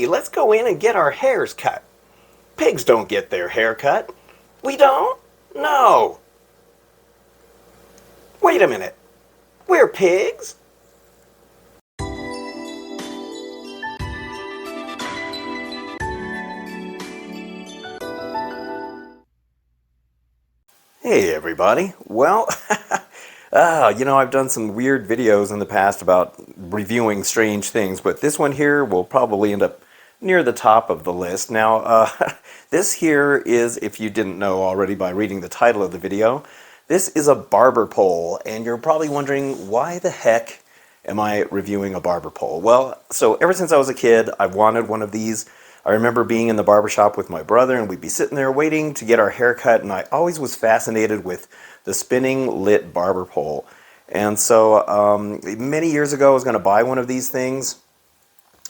Hey, let's go in and get our hairs cut. Pigs don't get their hair cut. We don't? No. Wait a minute. We're pigs? Hey everybody. Well, I've done some weird videos in the past about reviewing strange things, but this one here will probably end up near the top of the list. Now, this here is, if you didn't know already by reading the title of the video, this is a barber pole, and you're probably wondering, why the heck am I reviewing a barber pole? Well, so ever since I was a kid, I've wanted one of these. I remember being in the barber shop with my brother, and we'd be sitting there waiting to get our hair cut, and I always was fascinated with the spinning lit barber pole. And so many years ago, I was going to buy one of these things,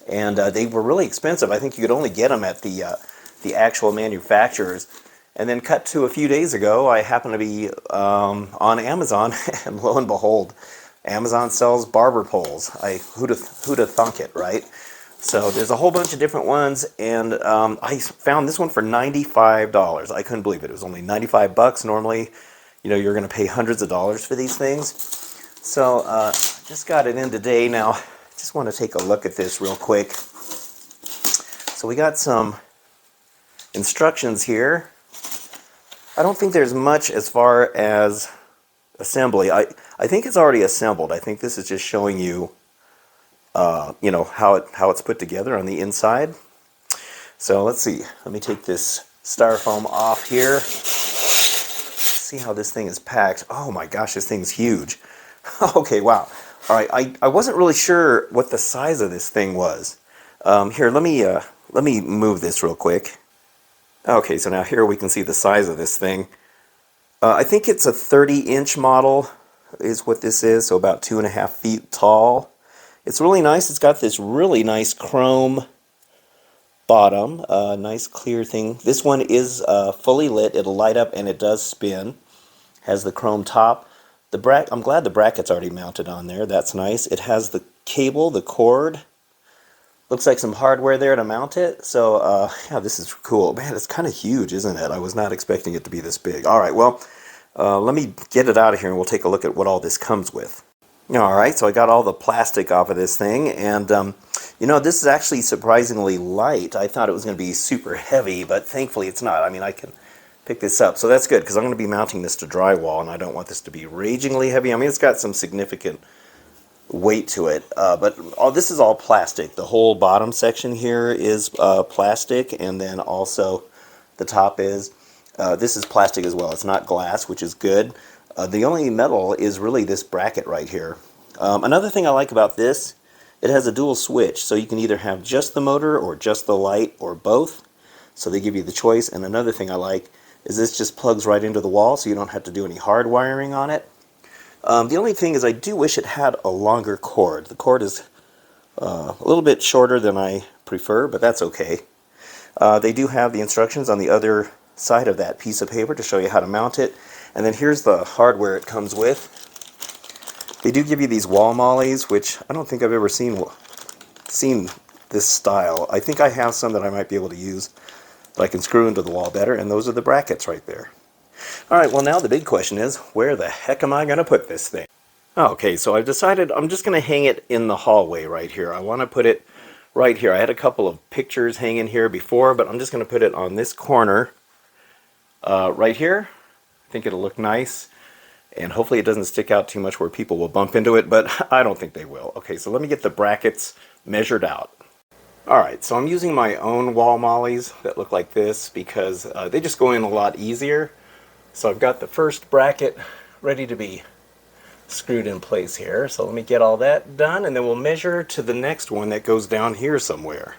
and they were really expensive. I think you could only get them at the actual manufacturers. And then cut to a few days ago, I happened to be on Amazon, and lo and behold, Amazon sells barber poles. Who'da thunk it, right? So there's a whole bunch of different ones, and I found this one for $95. I couldn't believe it. It was only 95 bucks. Normally, you're going to pay hundreds of dollars for these things. So just got it in today. Now, I just want to take a look at this real quick. So we got some instructions here. I don't think there's much as far as assembly. I think it's already assembled. I think this is just showing you how it's put together on the inside. So let's see. Let me take this styrofoam off here. See how this thing is packed. Oh my gosh, this thing's huge. Okay, wow. All right, I wasn't really sure what the size of this thing was. Here, let me move this real quick. Okay, so now here we can see the size of this thing. I think it's a 30-inch model is what this is, so about 2.5 feet tall. It's really nice. It's got this really nice chrome bottom, nice clear thing. This one is fully lit. It'll light up and it does spin. Has the chrome top. I'm glad the bracket's already mounted on there. That's nice. It has the cable, the cord. Looks like some hardware there to mount it. So, yeah, this is cool. Man, it's kind of huge, isn't it? I was not expecting it to be this big. All right, well, let me get it out of here and we'll take a look at what all this comes with. Alright, so I got all the plastic off of this thing, and this is actually surprisingly light. I thought it was going to be super heavy, but thankfully it's not. I mean, I can pick this up, so that's good, because I'm going to be mounting this to drywall, and I don't want this to be ragingly heavy. I mean, it's got some significant weight to it, but this is all plastic. The whole bottom section here is plastic, and then also the top is. This is plastic as well. It's not glass, which is good. The only metal is really this bracket right here. Another thing I like about this, it has a dual switch, so you can either have just the motor or just the light or both. So they give you the choice. And another thing I like is this just plugs right into the wall, so you don't have to do any hard wiring on it. The only thing is I do wish it had a longer cord. The cord is a little bit shorter than I prefer, but that's okay. They do have the instructions on the other side of that piece of paper to show you how to mount it. And then here's the hardware it comes with. They do give you these wall mollies, which I don't think I've ever seen this style. I think I have some that I might be able to use that I can screw into the wall better, and those are the brackets right there. Alright, well now the big question is, where the heck am I going to put this thing? Okay, so I've decided I'm just going to hang it in the hallway right here. I want to put it right here. I had a couple of pictures hanging here before, but I'm just going to put it on this corner right here. I think it'll look nice, and hopefully it doesn't stick out too much where people will bump into it, but I don't think they will. Okay, so let me get the brackets measured out. Alright, so I'm using my own wall mollies that look like this because they just go in a lot easier. So I've got the first bracket ready to be screwed in place here. So let me get all that done, and then we'll measure to the next one that goes down here somewhere.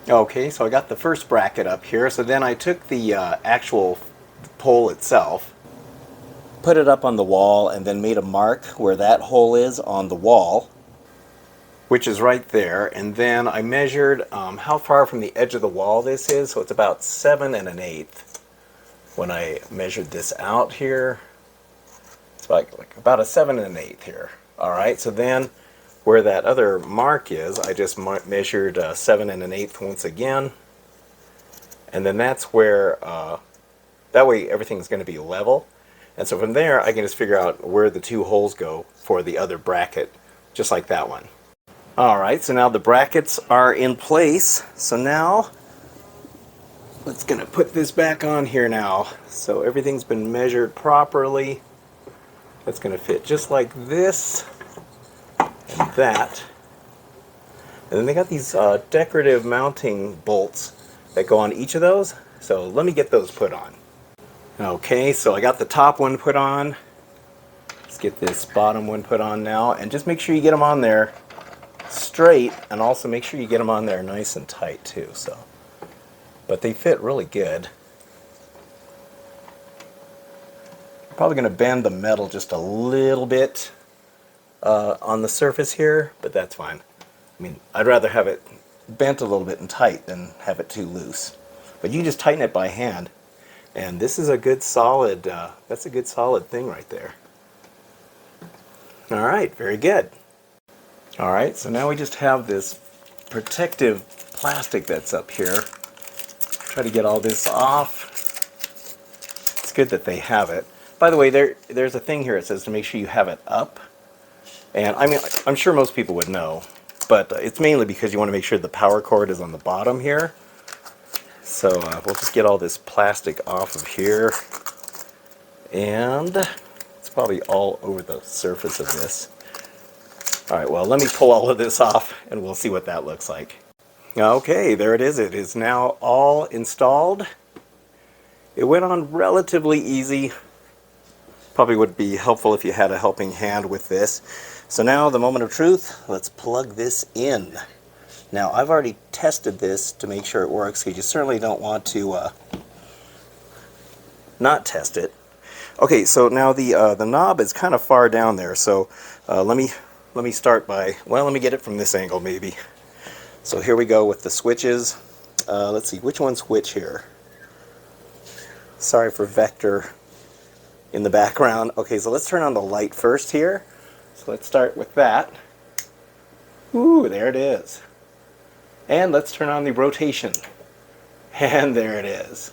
Okay, so I got the first bracket up here. So then I took the actual pole itself, put it up on the wall, and then made a mark where that hole is on the wall, which is right there. And then I measured how far from the edge of the wall this is, so it's about 7 1/8 when I measured this out here. It's like about a 7 1/8 here. Alright, so then where that other mark is, I just measured 7 1/8 once again. And then that's where, that way everything's going to be level. And so from there, I can just figure out where the 2 holes go for the other bracket, just like that one. Alright, so now the brackets are in place. So now, let's gonna put this back on here now. So everything's been measured properly. That's gonna fit just like this and that. And then they got these decorative mounting bolts that go on each of those. So let me get those put on. Okay, so I got the top one put on. Let's get this bottom one put on now. And just make sure you get them on there straight, and also make sure you get them on there nice and tight too. So, but they fit really good. I'm probably going to bend the metal just a little bit on the surface here, but that's fine. I mean, I'd rather have it bent a little bit and tight than have it too loose. But you just tighten it by hand, and this is a good solid, that's a good solid thing right there. Alright, very good. Alright, so now we just have this protective plastic that's up here. Try to get all this off. It's good that they have it. By the way, there's a thing here that says to make sure you have it up. And I mean, I'm sure most people would know, but it's mainly because you want to make sure the power cord is on the bottom here. So we'll just get all this plastic off of here. And it's probably all over the surface of this. Alright, well, let me pull all of this off and we'll see what that looks like. Okay, there it is. It is now all installed. It went on relatively easy. Probably would be helpful if you had a helping hand with this. So now, the moment of truth, let's plug this in. Now, I've already tested this to make sure it works, because you certainly don't want to not test it. Okay, so now the knob is kind of far down there, so let me start by, well, let me get it from this angle maybe. So here we go with the switches. Let's see, which one's which here? Sorry for vector in the background. Okay, so let's turn on the light first here. So let's start with that. Ooh, there it is. And let's turn on the rotation. And there it is.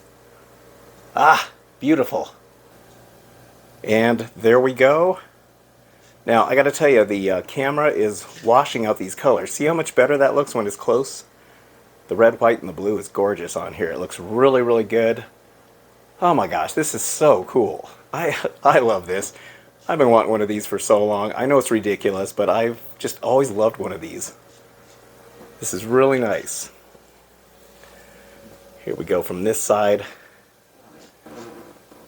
Ah, beautiful. And there we go. Now, I got to tell you, the camera is washing out these colors. See how much better that looks when it's close? The red, white, and the blue is gorgeous on here. It looks really, really good. Oh my gosh, this is so cool. I love this. I've been wanting one of these for so long. I know it's ridiculous, but I've just always loved one of these. This is really nice. Here we go from this side.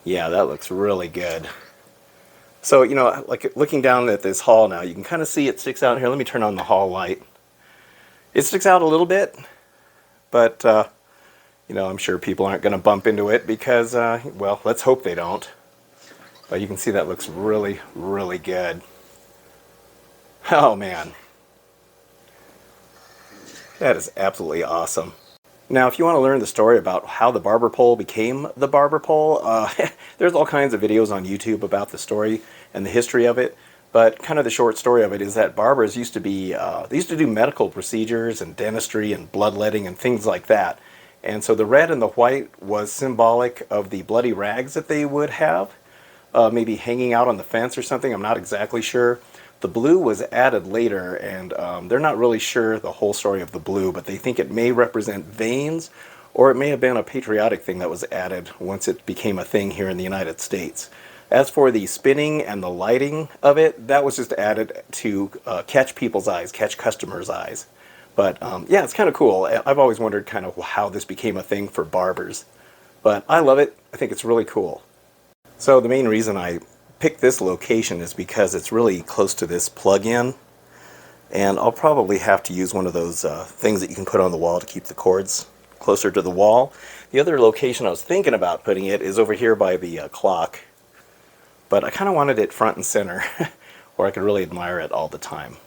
Yeah, that looks really good. So, you know, like looking down at this hall now, you can kind of see it sticks out here. Let me turn on the hall light. It sticks out a little bit, but, you know, I'm sure people aren't going to bump into it because, well, let's hope they don't. But you can see that looks really, really good. Oh, man. That is absolutely awesome. Now, if you want to learn the story about how the barber pole became the barber pole, there's all kinds of videos on YouTube about the story and the history of it. But kind of the short story of it is that barbers used to be, they used to do medical procedures and dentistry and bloodletting and things like that. And so the red and the white was symbolic of the bloody rags that they would have, maybe hanging out on the fence or something. I'm not exactly sure. The blue was added later, and they're not really sure the whole story of the blue, but they think it may represent veins, or it may have been a patriotic thing that was added once it became a thing here in the United States. As for the spinning and the lighting of it, that was just added to catch people's eyes, catch customers' eyes. But yeah, it's kind of cool. I've always wondered kind of how this became a thing for barbers. But I love it. I think it's really cool. So the main reason I picked this location is because it's really close to this plug-in. And I'll probably have to use one of those things that you can put on the wall to keep the cords closer to the wall. The other location I was thinking about putting it is over here by the clock. But I kind of wanted it front and center, where I could really admire it all the time.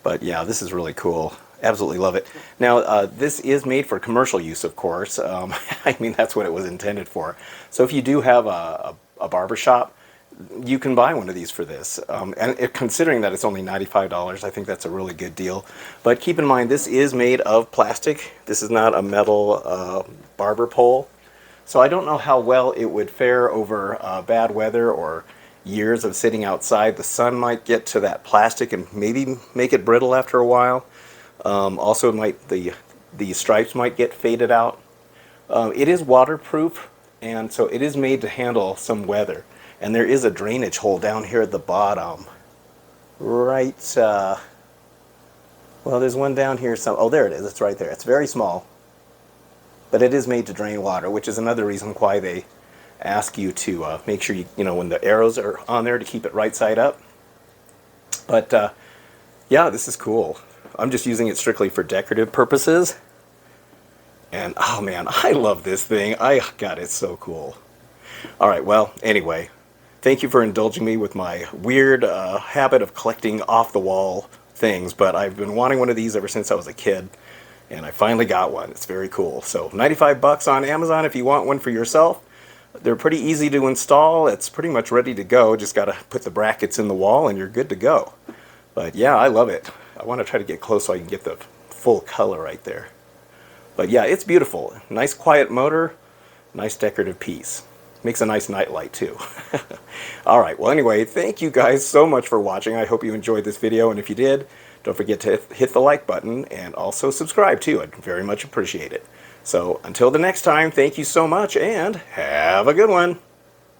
But yeah, this is really cool. Absolutely love it. Now, this is made for commercial use, of course. I mean, that's what it was intended for. So if you do have a barber shop, you can buy one of these for this. Considering that it's only $95, I think that's a really good deal. But keep in mind, this is made of plastic. This is not a metal barber pole. So I don't know how well it would fare over bad weather or years of sitting outside. The sun might get to that plastic and maybe make it brittle after a while. Also, the stripes might get faded out. It is waterproof, and so it is made to handle some weather. And there is a drainage hole down here at the bottom. Right, well, there's one down here. Oh, there it is. It's right there. It's very small. But it is made to drain water, which is another reason why they ask you to make sure when the arrows are on there, to keep it right side up. But yeah, this is cool. I'm just using it strictly for decorative purposes. And oh man, I love this thing. God, it's so cool. All right, well, anyway, thank you for indulging me with my weird habit of collecting off-the-wall things, but I've been wanting one of these ever since I was a kid, and I finally got one. It's very cool. So 95 bucks on Amazon if you want one for yourself. They're pretty easy to install. It's pretty much ready to go. Just got to put the brackets in the wall and you're good to go. But yeah, I love it. I want to try to get close so I can get the full color right there. But yeah, it's beautiful. Nice quiet motor, nice decorative piece. Makes a nice night light too. Alright, well anyway, thank you guys so much for watching. I hope you enjoyed this video, and if you did, don't forget to hit the like button and also subscribe too. I'd very much appreciate it. So until the next time, thank you so much and have a good one.